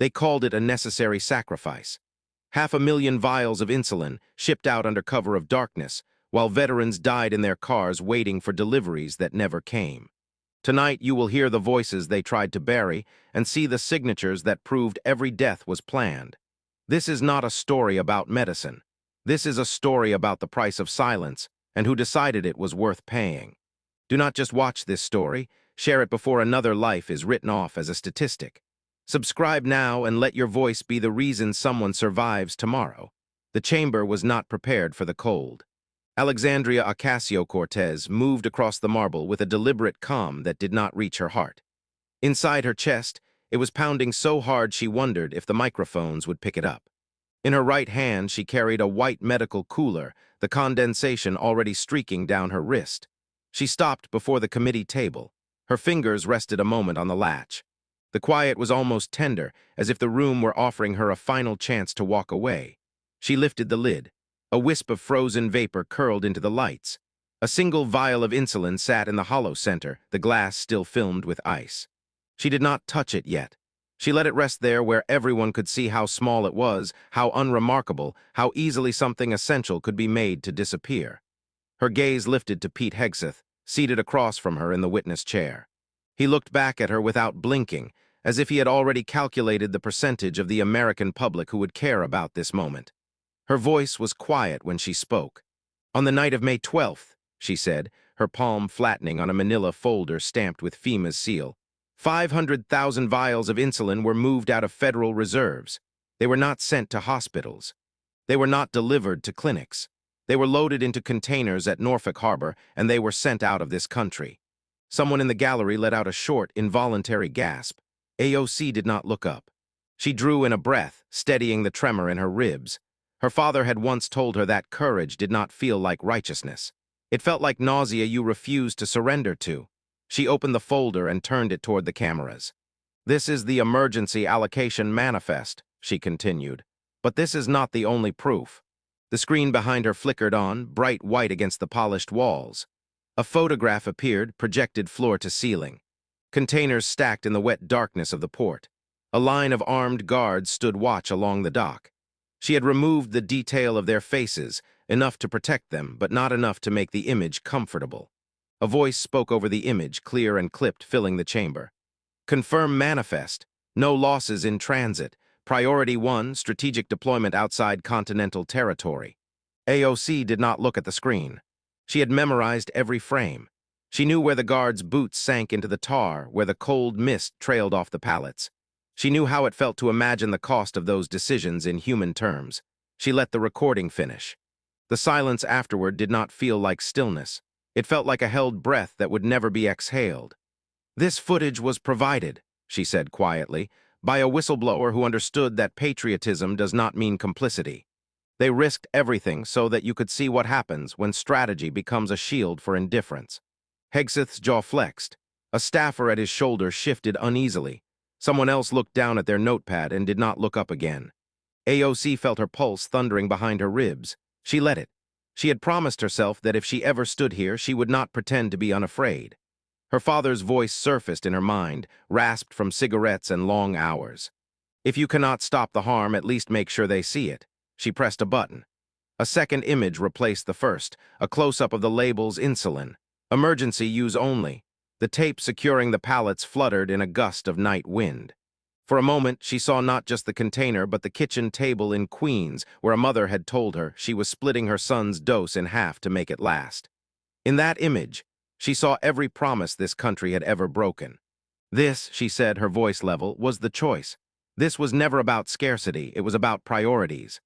They called it a necessary sacrifice. 500,000 vials of insulin shipped out under cover of darkness, while veterans died in their cars waiting for deliveries that never came. Tonight you will hear the voices they tried to bury and see the signatures that proved every death was planned. This is not a story about medicine. This is a story about the price of silence and who decided it was worth paying. Do not just watch this story, share it before another life is written off as a statistic. Subscribe now and let your voice be the reason someone survives tomorrow. The chamber was not prepared for the cold. Alexandria Ocasio-Cortez moved across the marble with a deliberate calm that did not reach her heart. Inside her chest, it was pounding so hard she wondered if the microphones would pick it up. In her right hand, she carried a white medical cooler, the condensation already streaking down her wrist. She stopped before the committee table. Her fingers rested a moment on the latch. The quiet was almost tender, as if the room were offering her a final chance to walk away. She lifted the lid. A wisp of frozen vapor curled into the lights. A single vial of insulin sat in the hollow center, the glass still filmed with ice. She did not touch it yet. She let it rest there where everyone could see how small it was, how unremarkable, how easily something essential could be made to disappear. Her gaze lifted to Pete Hegseth, seated across from her in the witness chair. He looked back at her without blinking, as if he had already calculated the percentage of the American public who would care about this moment. Her voice was quiet when she spoke. On the night of May 12th, she said, her palm flattening on a manila folder stamped with FEMA's seal, 500,000 vials of insulin were moved out of federal reserves. They were not sent to hospitals. They were not delivered to clinics. They were loaded into containers at Norfolk Harbor, and they were sent out of this country. Someone in the gallery let out a short, involuntary gasp. AOC did not look up. She drew in a breath, steadying the tremor in her ribs. Her father had once told her that courage did not feel like righteousness. It felt like nausea you refused to surrender to. She opened the folder and turned it toward the cameras. This is the emergency allocation manifest, she continued. But this is not the only proof. The screen behind her flickered on, bright white against the polished walls. A photograph appeared, projected floor to ceiling. Containers stacked in the wet darkness of the port. A line of armed guards stood watch along the dock. She had removed the detail of their faces, enough to protect them, but not enough to make the image comfortable. A voice spoke over the image, clear and clipped, filling the chamber. Confirm manifest. No losses in transit. Priority 1, strategic deployment outside continental territory. AOC did not look at the screen. She had memorized every frame. She knew where the guards' boots sank into the tar, where the cold mist trailed off the pallets. She knew how it felt to imagine the cost of those decisions in human terms. She let the recording finish. The silence afterward did not feel like stillness. It felt like a held breath that would never be exhaled. This footage was provided, she said quietly, by a whistleblower who understood that patriotism does not mean complicity. They risked everything so that you could see what happens when strategy becomes a shield for indifference. Hegseth's jaw flexed. A staffer at his shoulder shifted uneasily. Someone else looked down at their notepad and did not look up again. AOC felt her pulse thundering behind her ribs. She let it. She had promised herself that if she ever stood here, she would not pretend to be unafraid. Her father's voice surfaced in her mind, rasped from cigarettes and long hours. If you cannot stop the harm, at least make sure they see it. She pressed a button. A second image replaced the first, a close-up of the labels insulin. Emergency use only. The tape securing the pallets fluttered in a gust of night wind. For a moment, she saw not just the container, but the kitchen table in Queens, where a mother had told her she was splitting her son's dose in half to make it last. In that image, she saw every promise this country had ever broken. This, she said, her voice level, was the choice. This was never about scarcity, it was about priorities.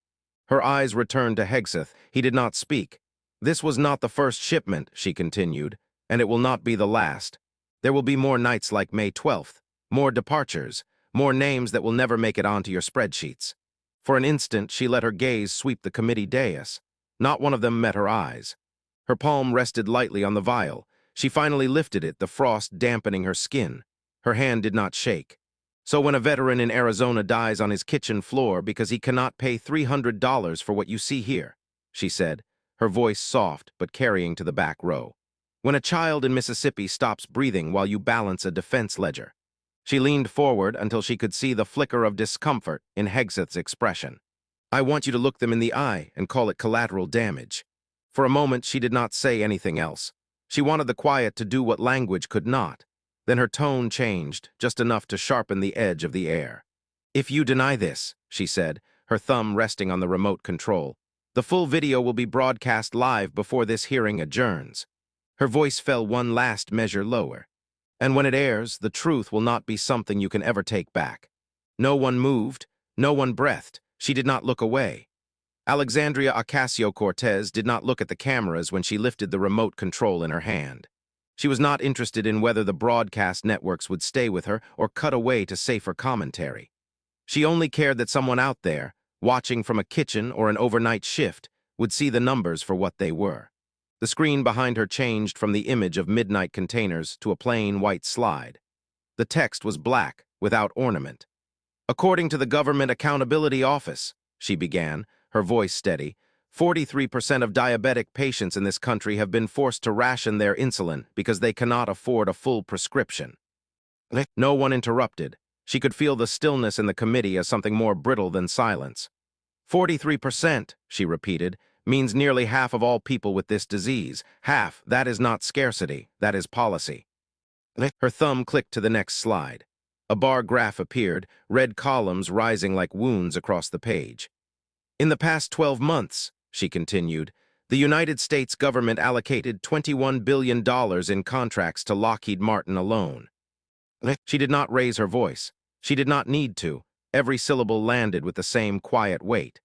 Her eyes returned to Hegseth. He did not speak. This was not the first shipment, she continued, and it will not be the last. There will be more nights like May 12th, more departures, more names that will never make it onto your spreadsheets. For an instant, she let her gaze sweep the committee dais. Not one of them met her eyes. Her palm rested lightly on the vial. She finally lifted it, the frost dampening her skin. Her hand did not shake. So when a veteran in Arizona dies on his kitchen floor because he cannot pay $300 for what you see here, she said, her voice soft but carrying to the back row. When a child in Mississippi stops breathing while you balance a defense ledger. She leaned forward until she could see the flicker of discomfort in Hegseth's expression. "I want you to look them in the eye and call it collateral damage." For a moment, she did not say anything else. She wanted the quiet to do what language could not. Then her tone changed, just enough to sharpen the edge of the air. "If you deny this," she said, her thumb resting on the remote control, "the full video will be broadcast live before this hearing adjourns." Her voice fell one last measure lower. "And when it airs, the truth will not be something you can ever take back." No one moved, no one breathed. She did not look away. Alexandria Ocasio-Cortez did not look at the cameras when she lifted the remote control in her hand. She was not interested in whether the broadcast networks would stay with her or cut away to safer commentary. She only cared that someone out there, watching from a kitchen or an overnight shift, would see the numbers for what they were. The screen behind her changed from the image of midnight containers to a plain white slide. The text was black, without ornament. "According to the Government Accountability Office," she began, her voice steady, 43% of diabetic patients in this country have been forced to ration their insulin because they cannot afford a full prescription. No one interrupted. She could feel the stillness in the committee as something more brittle than silence. 43%, she repeated, means nearly half of all people with this disease. Half, that is not scarcity, that is policy. Her thumb clicked to the next slide. A bar graph appeared, red columns rising like wounds across the page. "In the past 12 months, she continued, the United States government allocated $21 billion in contracts to Lockheed Martin alone." She did not raise her voice. She did not need to. Every syllable landed with the same quiet weight.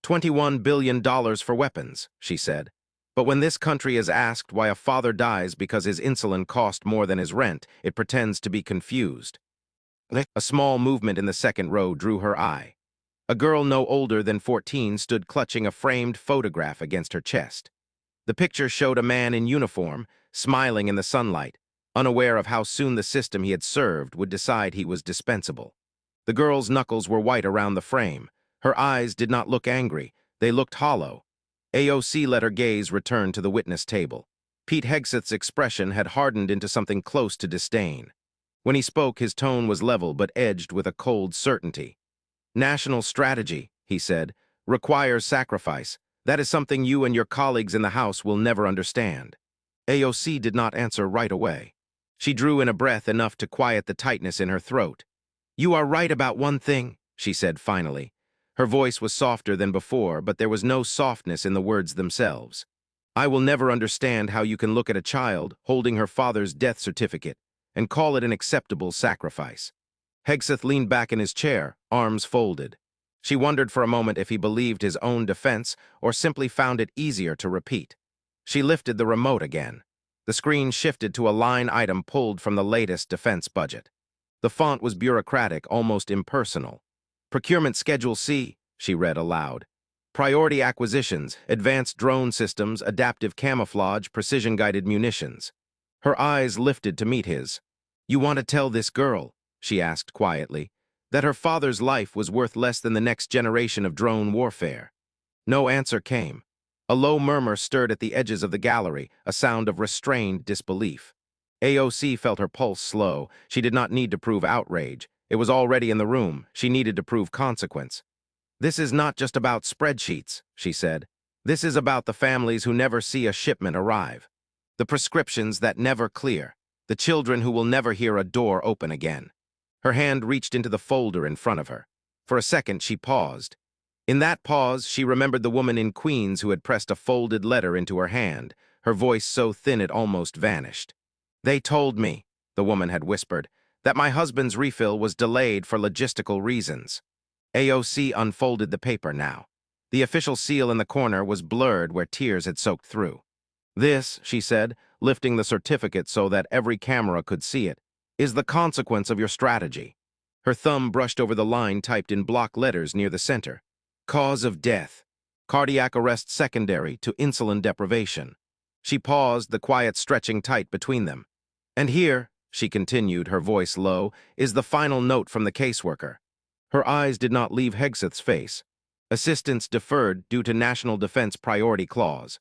$21 billion for weapons, she said. But when this country is asked why a father dies because his insulin cost more than his rent, it pretends to be confused. A small movement in the second row drew her eye. A girl no older than 14 stood clutching a framed photograph against her chest. The picture showed a man in uniform, smiling in the sunlight, unaware of how soon the system he had served would decide he was dispensable. The girl's knuckles were white around the frame. Her eyes did not look angry. They looked hollow. AOC let her gaze return to the witness table. Pete Hegseth's expression had hardened into something close to disdain. When he spoke, his tone was level but edged with a cold certainty. "National strategy," he said, "requires sacrifice. That is something you and your colleagues in the House will never understand." AOC did not answer right away. She drew in a breath enough to quiet the tightness in her throat. "You are right about one thing," she said finally. Her voice was softer than before, but there was no softness in the words themselves. "I will never understand how you can look at a child holding her father's death certificate and call it an acceptable sacrifice." Hegseth leaned back in his chair, arms folded. She wondered for a moment if he believed his own defense or simply found it easier to repeat. She lifted the remote again. The screen shifted to a line item pulled from the latest defense budget. The font was bureaucratic, almost impersonal. "Procurement Schedule C," she read aloud. "Priority acquisitions, advanced drone systems, adaptive camouflage, precision-guided munitions." Her eyes lifted to meet his. "You want to tell this girl," she asked quietly, "that her father's life was worth less than the next generation of drone warfare?" No answer came. A low murmur stirred at the edges of the gallery, a sound of restrained disbelief. AOC felt her pulse slow. She did not need to prove outrage. It was already in the room. She needed to prove consequence. "This is not just about spreadsheets," she said. "This is about the families who never see a shipment arrive. The prescriptions that never clear. The children who will never hear a door open again." Her hand reached into the folder in front of her. For a second, she paused. In that pause, she remembered the woman in Queens who had pressed a folded letter into her hand, her voice so thin it almost vanished. "They told me," the woman had whispered, "that my husband's refill was delayed for logistical reasons." AOC unfolded the paper now. The official seal in the corner was blurred where tears had soaked through. "This," she said, lifting the certificate so that every camera could see it, "is the consequence of your strategy." Her thumb brushed over the line typed in block letters near the center. "Cause of death. Cardiac arrest secondary to insulin deprivation." She paused, the quiet stretching tight between them. "And here," she continued, her voice low, "is the final note from the caseworker." Her eyes did not leave Hegseth's face. "Assistance deferred due to National Defense Priority Clause."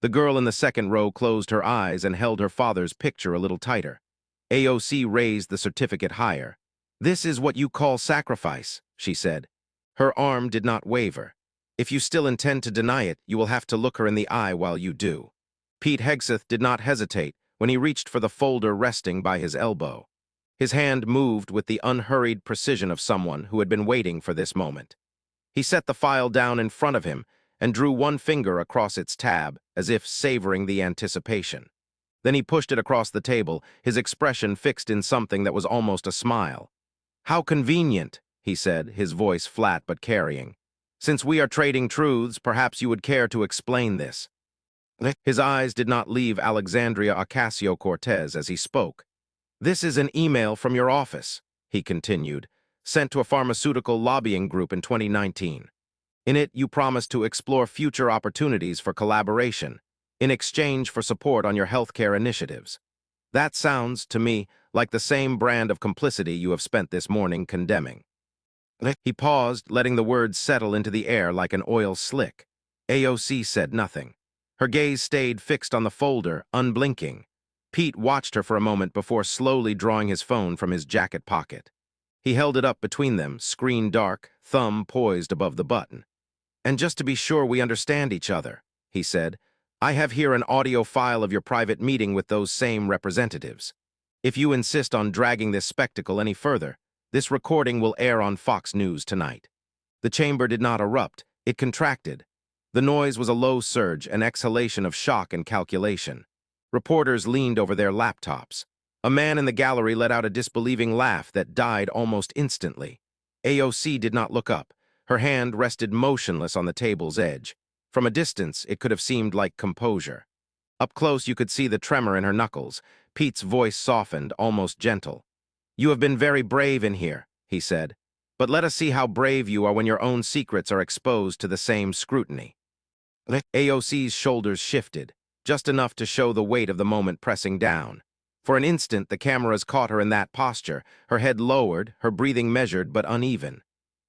The girl in the second row closed her eyes and held her father's picture a little tighter. AOC raised the certificate higher. "This is what you call sacrifice," she said. Her arm did not waver. "If you still intend to deny it, you will have to look her in the eye while you do." Pete Hegseth did not hesitate when he reached for the folder resting by his elbow. His hand moved with the unhurried precision of someone who had been waiting for this moment. He set the file down in front of him and drew one finger across its tab, as if savoring the anticipation. Then he pushed it across the table, his expression fixed in something that was almost a smile. "How convenient," he said, his voice flat but carrying. "Since we are trading truths, perhaps you would care to explain this." His eyes did not leave Alexandria Ocasio-Cortez as he spoke. "This is an email from your office," he continued, "sent to a pharmaceutical lobbying group in 2019. In it, you promised to explore future opportunities for collaboration in exchange for support on your healthcare initiatives. That sounds, to me, like the same brand of complicity you have spent this morning condemning." He paused, letting the words settle into the air like an oil slick. AOC said nothing. Her gaze stayed fixed on the folder, unblinking. Pete watched her for a moment before slowly drawing his phone from his jacket pocket. He held it up between them, screen dark, thumb poised above the button. "And just to be sure we understand each other," he said, "I have here an audio file of your private meeting with those same representatives. If you insist on dragging this spectacle any further, this recording will air on Fox News tonight." The chamber did not erupt, it contracted. The noise was a low surge, an exhalation of shock and calculation. Reporters leaned over their laptops. A man in the gallery let out a disbelieving laugh that died almost instantly. AOC did not look up. Her hand rested motionless on the table's edge. From a distance, it could have seemed like composure. Up close, you could see the tremor in her knuckles. Pete's voice softened, almost gentle. "You have been very brave in here," he said. "But let us see how brave you are when your own secrets are exposed to the same scrutiny." AOC's shoulders shifted, just enough to show the weight of the moment pressing down. For an instant, the cameras caught her in that posture, her head lowered, her breathing measured but uneven.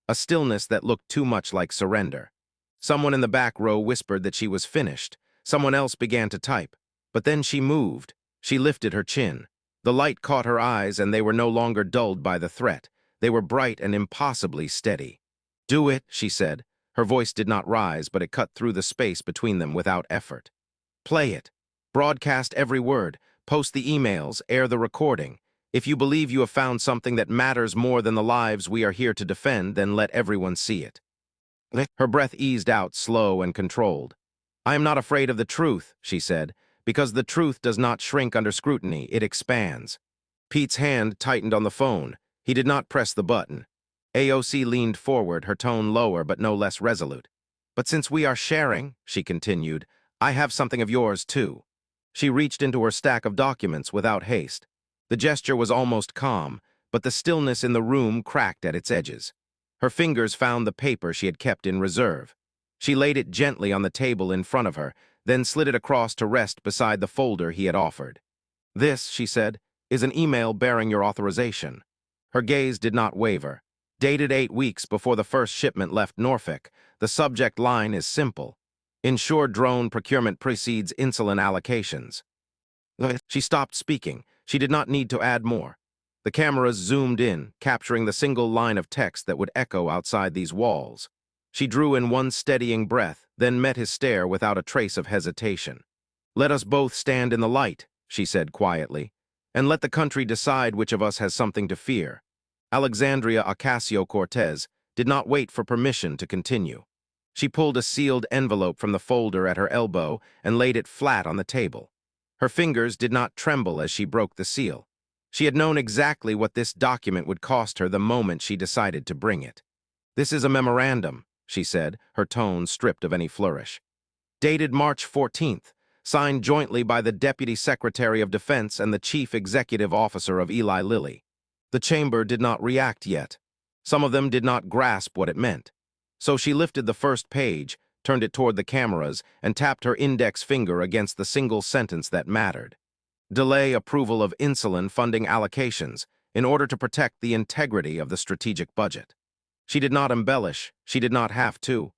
A stillness that looked too much like surrender. Someone in the back row whispered that she was finished. Someone else began to type. But then she moved. She lifted her chin. The light caught her eyes, and they were no longer dulled by the threat. They were bright and impossibly steady. "Do it," she said. Her voice did not rise, but it cut through the space between them without effort. "Play it. Broadcast every word. Post the emails. Air the recording. If you believe you have found something that matters more than the lives we are here to defend, then let everyone see it." Her breath eased out, slow and controlled. "I am not afraid of the truth," she said, "because the truth does not shrink under scrutiny, it expands." Pete's hand tightened on the phone. He did not press the button. AOC leaned forward, her tone lower but no less resolute. "But since we are sharing," she continued, "I have something of yours, too." She reached into her stack of documents without haste. The gesture was almost calm, but the stillness in the room cracked at its edges. Her fingers found the paper she had kept in reserve. She laid it gently on the table in front of her, then slid it across to rest beside the folder he had offered. "This," she said, "is an email bearing your authorization." Her gaze did not waver. Dated 8 weeks before the first shipment left Norfolk, the subject line is simple. "Ensure drone procurement precedes insulin allocations." She stopped speaking. She did not need to add more. The cameras zoomed in, capturing the single line of text that would echo outside these walls. She drew in one steadying breath, then met his stare without a trace of hesitation. "Let us both stand in the light," she said quietly, "and let the country decide which of us has something to fear." Alexandria Ocasio-Cortez did not wait for permission to continue. She pulled a sealed envelope from the folder at her elbow and laid it flat on the table. Her fingers did not tremble as she broke the seal. She had known exactly what this document would cost her the moment she decided to bring it. "This is a memorandum," she said, her tone stripped of any flourish. "Dated March 14th, signed jointly by the Deputy Secretary of Defense and the Chief Executive Officer of Eli Lilly." The chamber did not react yet. Some of them did not grasp what it meant. So she lifted the first page, turned it toward the cameras, and tapped her index finger against the single sentence that mattered. "Delay approval of insulin funding allocations in order to protect the integrity of the strategic budget." She did not embellish. She did not have to.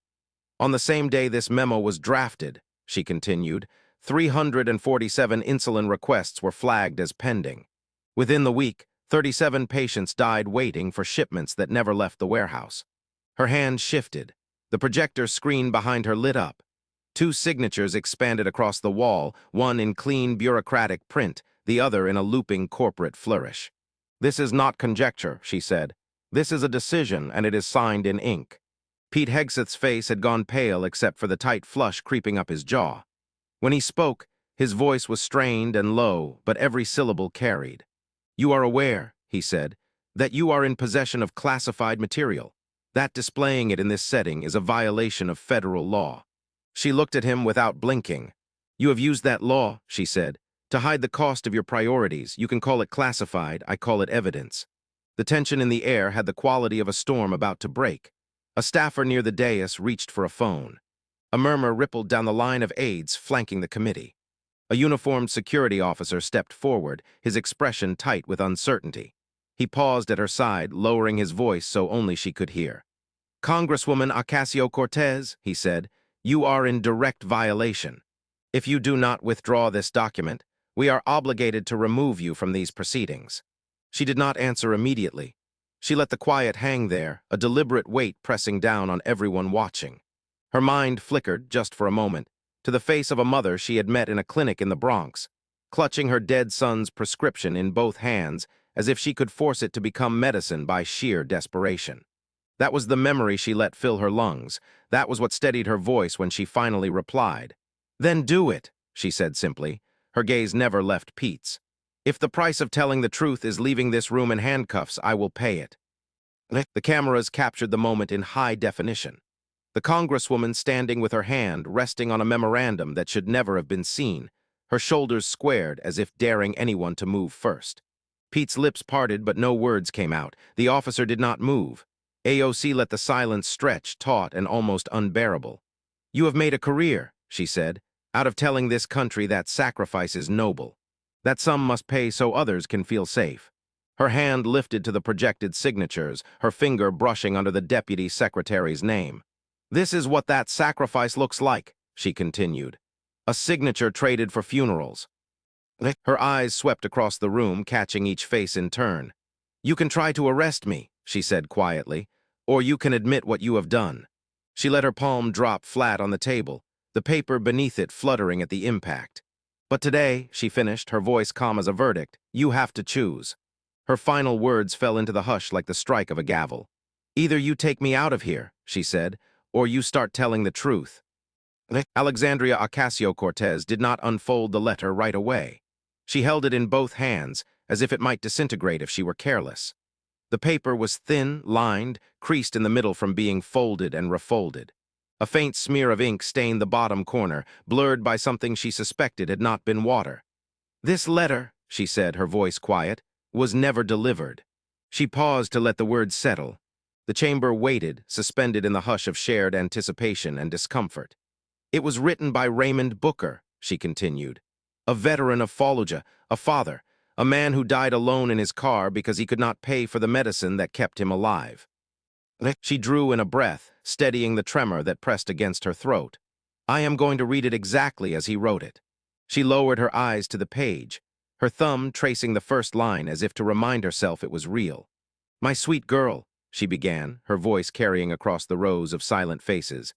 "On the same day this memo was drafted," she continued, 347 insulin requests were flagged as pending. Within the week, 37 patients died waiting for shipments that never left the warehouse. Her hand shifted. The projector screen behind her lit up. Two signatures expanded across the wall, one in clean bureaucratic print, the other in a looping corporate flourish. "This is not conjecture," she said. "This is a decision, and it is signed in ink." Pete Hegseth's face had gone pale except for the tight flush creeping up his jaw. When he spoke, his voice was strained and low, but every syllable carried. "You are aware," he said, "that you are in possession of classified material. That displaying it in this setting is a violation of federal law." She looked at him without blinking. "You have used that law," she said, "to hide the cost of your priorities. You can call it classified, I call it evidence." The tension in the air had the quality of a storm about to break. A staffer near the dais reached for a phone. A murmur rippled down the line of aides flanking the committee. A uniformed security officer stepped forward, his expression tight with uncertainty. He paused at her side, lowering his voice so only she could hear. "Congresswoman Ocasio-Cortez," he said, "you are in direct violation. If you do not withdraw this document, we are obligated to remove you from these proceedings." She did not answer immediately. She let the quiet hang there, a deliberate weight pressing down on everyone watching. Her mind flickered, just for a moment, to the face of a mother she had met in a clinic in the Bronx, clutching her dead son's prescription in both hands as if she could force it to become medicine by sheer desperation. That was the memory she let fill her lungs. That was what steadied her voice when she finally replied. "Then do it," she said simply. Her gaze never left Pete's. "If the price of telling the truth is leaving this room in handcuffs, I will pay it." The cameras captured the moment in high definition. The congresswoman standing with her hand resting on a memorandum that should never have been seen, her shoulders squared as if daring anyone to move first. Pete's lips parted, but no words came out. The officer did not move. AOC let the silence stretch, taut and almost unbearable. "You have made a career," she said, "out of telling this country that sacrifice is noble, that some must pay so others can feel safe." Her hand lifted to the projected signatures, her finger brushing under the deputy secretary's name. "This is what that sacrifice looks like," she continued. "A signature traded for funerals." Her eyes swept across the room, catching each face in turn. "You can try to arrest me," she said quietly, "or you can admit what you have done." She let her palm drop flat on the table, the paper beneath it fluttering at the impact. "But today," she finished, her voice calm as a verdict, "you have to choose." Her final words fell into the hush like the strike of a gavel. "Either you take me out of here," she said, "or you start telling the truth." Alexandria Ocasio-Cortez did not unfold the letter right away. She held it in both hands, as if it might disintegrate if she were careless. The paper was thin, lined, creased in the middle from being folded and refolded. A faint smear of ink stained the bottom corner, blurred by something she suspected had not been water. "This letter," she said, her voice quiet, "was never delivered." She paused to let the words settle. The chamber waited, suspended in the hush of shared anticipation and discomfort. "It was written by Raymond Booker," she continued, "a veteran of Fallujah, a father, a man who died alone in his car because he could not pay for the medicine that kept him alive." She drew in a breath, steadying the tremor that pressed against her throat. "I am going to read it exactly as he wrote it." She lowered her eyes to the page, her thumb tracing the first line as if to remind herself it was real. "My sweet girl," she began, her voice carrying across the rows of silent faces,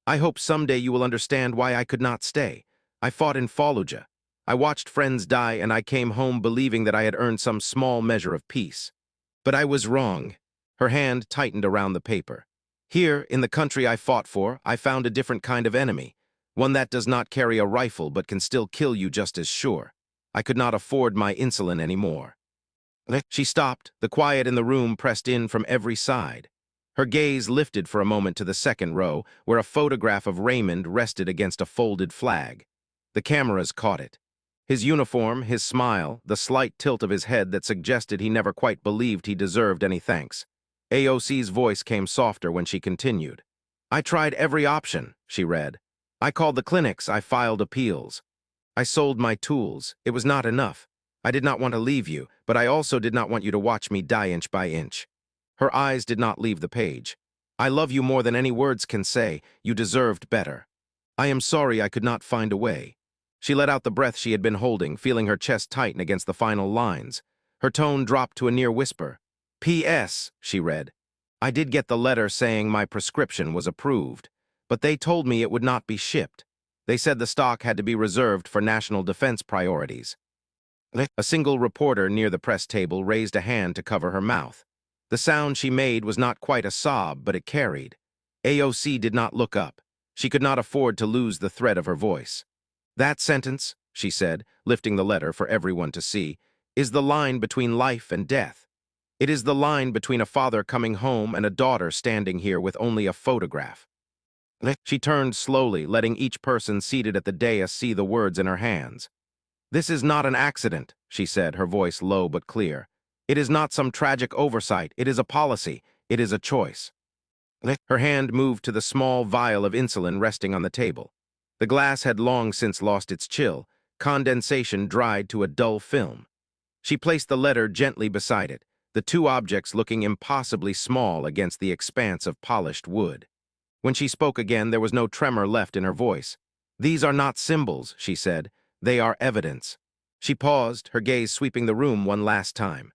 "I hope someday you will understand why I could not stay. I fought in Fallujah. I watched friends die, and I came home believing that I had earned some small measure of peace. But I was wrong." Her hand tightened around the paper. "Here, in the country I fought for, I found a different kind of enemy, one that does not carry a rifle but can still kill you just as sure. I could not afford my insulin anymore." She stopped, the quiet in the room pressed in from every side. Her gaze lifted for a moment to the second row, where a photograph of Raymond rested against a folded flag. The cameras caught it. His uniform, his smile, the slight tilt of his head that suggested he never quite believed he deserved any thanks. AOC's voice came softer when she continued. "I tried every option," she read. "I called the clinics, I filed appeals. I sold my tools. It was not enough. I did not want to leave you, but I also did not want you to watch me die inch by inch." Her eyes did not leave the page. "I love you more than any words can say. You deserved better. I am sorry I could not find a way." She let out the breath she had been holding, feeling her chest tighten against the final lines. Her tone dropped to a near whisper. P.S., she read. I did get the letter saying my prescription was approved, but they told me it would not be shipped. They said the stock had to be reserved for national defense priorities. A single reporter near the press table raised a hand to cover her mouth. The sound she made was not quite a sob, but it carried. AOC did not look up. She could not afford to lose the thread of her voice. That sentence, she said, lifting the letter for everyone to see, is the line between life and death. It is the line between a father coming home and a daughter standing here with only a photograph. She turned slowly, letting each person seated at the dais see the words in her hands. This is not an accident, she said, her voice low but clear. It is not some tragic oversight. It is a policy. It is a choice. Her hand moved to the small vial of insulin resting on the table. The glass had long since lost its chill. Condensation dried to a dull film. She placed the letter gently beside it, the two objects looking impossibly small against the expanse of polished wood. When she spoke again, there was no tremor left in her voice. These are not symbols, she said. They are evidence. She paused, her gaze sweeping the room one last time.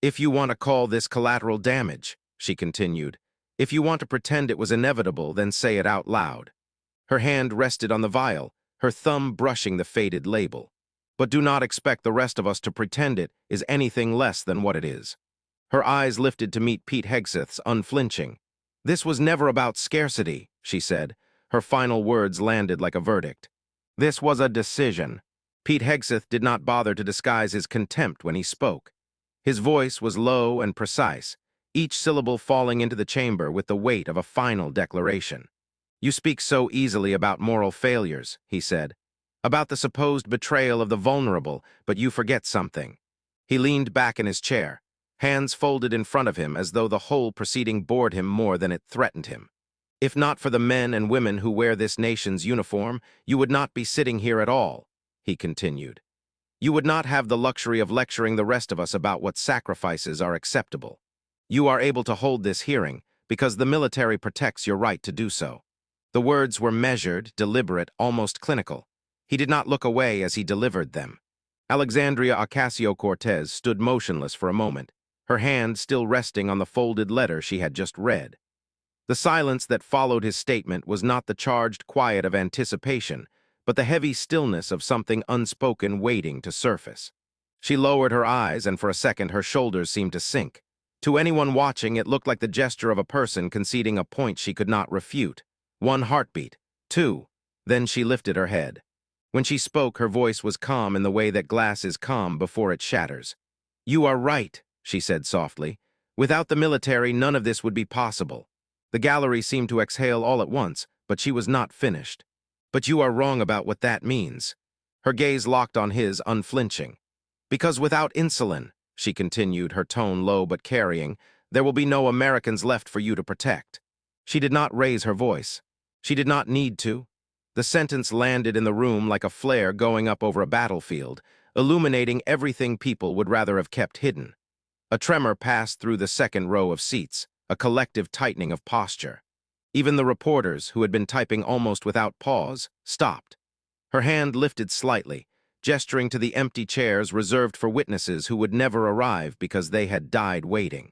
If you want to call this collateral damage, she continued, if you want to pretend it was inevitable, then say it out loud. Her hand rested on the vial, her thumb brushing the faded label. But do not expect the rest of us to pretend it is anything less than what it is. Her eyes lifted to meet Pete Hegseth's, unflinching. This was never about scarcity, she said. Her final words landed like a verdict. This was a decision. Pete Hegseth did not bother to disguise his contempt when he spoke. His voice was low and precise, each syllable falling into the chamber with the weight of a final declaration. You speak so easily about moral failures, he said, about the supposed betrayal of the vulnerable, but you forget something. He leaned back in his chair, hands folded in front of him as though the whole proceeding bored him more than it threatened him. If not for the men and women who wear this nation's uniform, you would not be sitting here at all, he continued. You would not have the luxury of lecturing the rest of us about what sacrifices are acceptable. You are able to hold this hearing because the military protects your right to do so. The words were measured, deliberate, almost clinical. He did not look away as he delivered them. Alexandria Ocasio-Cortez stood motionless for a moment, her hand still resting on the folded letter she had just read. The silence that followed his statement was not the charged quiet of anticipation, but the heavy stillness of something unspoken waiting to surface. She lowered her eyes, and for a second her shoulders seemed to sink. To anyone watching, it looked like the gesture of a person conceding a point she could not refute. 1 heartbeat, 2. Then she lifted her head. When she spoke, her voice was calm in the way that glass is calm before it shatters. You are right, she said softly. Without the military, none of this would be possible. The gallery seemed to exhale all at once, but she was not finished. But you are wrong about what that means. Her gaze locked on his, unflinching. Because without insulin, she continued, her tone low but carrying, there will be no Americans left for you to protect. She did not raise her voice. She did not need to. The sentence landed in the room like a flare going up over a battlefield, illuminating everything people would rather have kept hidden. A tremor passed through the second row of seats, a collective tightening of posture. Even the reporters, who had been typing almost without pause, stopped. Her hand lifted slightly, gesturing to the empty chairs reserved for witnesses who would never arrive because they had died waiting.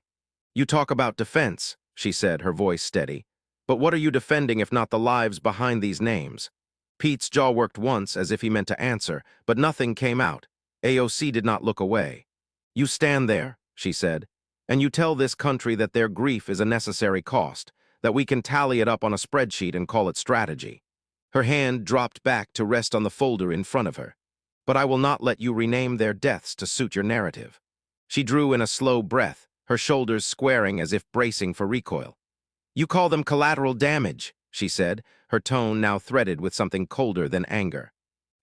You talk about defense, she said, her voice steady. But what are you defending if not the lives behind these names? Pete's jaw worked once as if he meant to answer, but nothing came out. AOC did not look away. You stand there, she said, and you tell this country that their grief is a necessary cost, that we can tally it up on a spreadsheet and call it strategy. Her hand dropped back to rest on the folder in front of her. But I will not let you rename their deaths to suit your narrative. She drew in a slow breath, her shoulders squaring as if bracing for recoil. You call them collateral damage, she said, her tone now threaded with something colder than anger.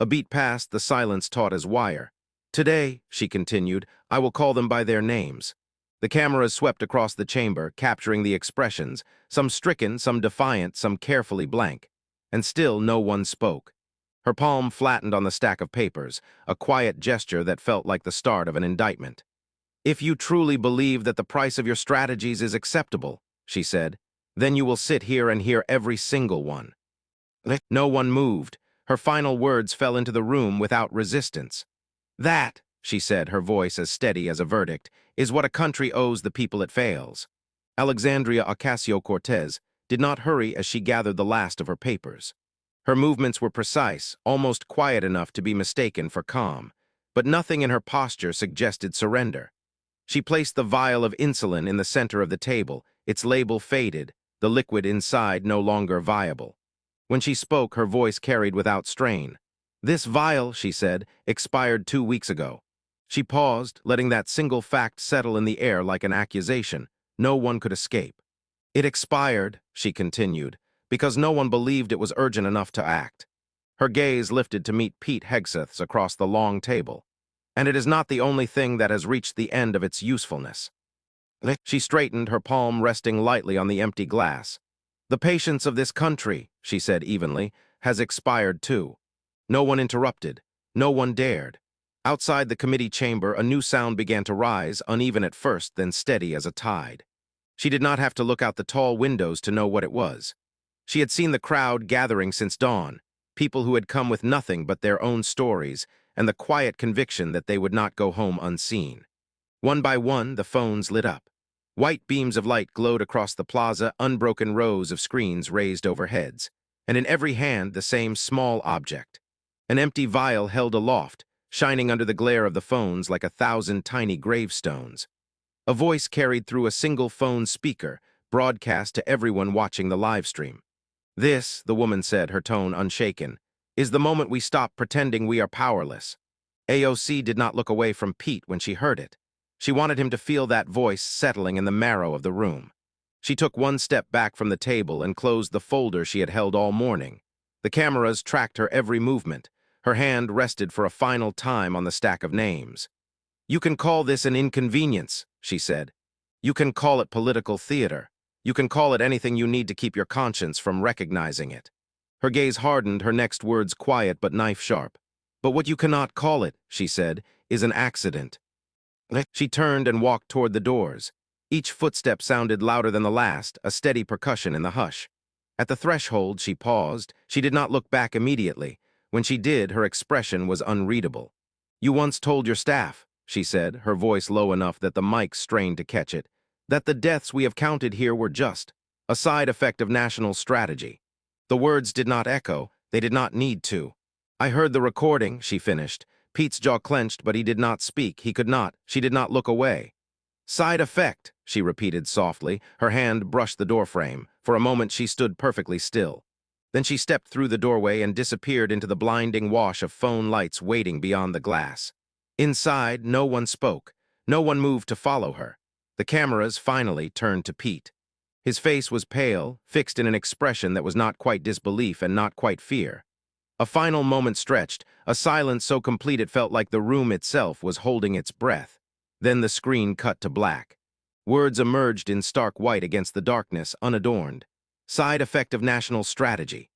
A beat past, the silence taut as wire. Today, she continued, I will call them by their names. The cameras swept across the chamber, capturing the expressions, some stricken, some defiant, some carefully blank. And still no one spoke. Her palm flattened on the stack of papers, a quiet gesture that felt like the start of an indictment. If you truly believe that the price of your strategies is acceptable, she said, then you will sit here and hear every single one. No one moved. Her final words fell into the room without resistance. That, she said, her voice as steady as a verdict, is what a country owes the people it fails. Alexandria Ocasio-Cortez did not hurry as she gathered the last of her papers. Her movements were precise, almost quiet enough to be mistaken for calm, but nothing in her posture suggested surrender. She placed the vial of insulin in the center of the table, its label faded, the liquid inside no longer viable. When she spoke, her voice carried without strain. "This vial," she said, "expired 2 weeks ago." She paused, letting that single fact settle in the air like an accusation. No one could escape. "It expired," she continued, "because no one believed it was urgent enough to act." Her gaze lifted to meet Pete Hegseth's across the long table. "And it is not the only thing that has reached the end of its usefulness." She straightened, her palm resting lightly on the empty glass. "The patience of this country," she said evenly, "has expired too." No one interrupted. No one dared. Outside the committee chamber, a new sound began to rise, uneven at first, then steady as a tide. She did not have to look out the tall windows to know what it was. She had seen the crowd gathering since dawn, people who had come with nothing but their own stories and the quiet conviction that they would not go home unseen. One by one, the phones lit up. White beams of light glowed across the plaza, unbroken rows of screens raised over heads, and in every hand the same small object. An empty vial held aloft, shining under the glare of the phones like 1,000 tiny gravestones. A voice carried through a single phone speaker, broadcast to everyone watching the live stream. "This," the woman said, her tone unshaken, "is the moment we stop pretending we are powerless." AOC did not look away from Pete when she heard it. She wanted him to feel that voice settling in the marrow of the room. She took one step back from the table and closed the folder she had held all morning. The cameras tracked her every movement. Her hand rested for a final time on the stack of names. "You can call this an inconvenience," she said. "You can call it political theater. You can call it anything you need to keep your conscience from recognizing it." Her gaze hardened, her next words quiet but knife-sharp. "But what you cannot call it," she said, "is an accident." She turned and walked toward the doors. Each footstep sounded louder than the last, a steady percussion in the hush. At the threshold, she paused. She did not look back immediately. When she did, her expression was unreadable. "You once told your staff," she said, her voice low enough that the mic strained to catch it, "that the deaths we have counted here were just a side effect of national strategy." The words did not echo. They did not need to. "I heard the recording," she finished. Pete's jaw clenched, but he did not speak. He could not. She did not look away. "Side effect," she repeated softly. Her hand brushed the doorframe. For a moment, she stood perfectly still. Then she stepped through the doorway and disappeared into the blinding wash of phone lights waiting beyond the glass. Inside, no one spoke. No one moved to follow her. The cameras finally turned to Pete. His face was pale, fixed in an expression that was not quite disbelief and not quite fear. A final moment stretched, a silence so complete it felt like the room itself was holding its breath. Then the screen cut to black. Words emerged in stark white against the darkness, unadorned. "Side effect of national strategy."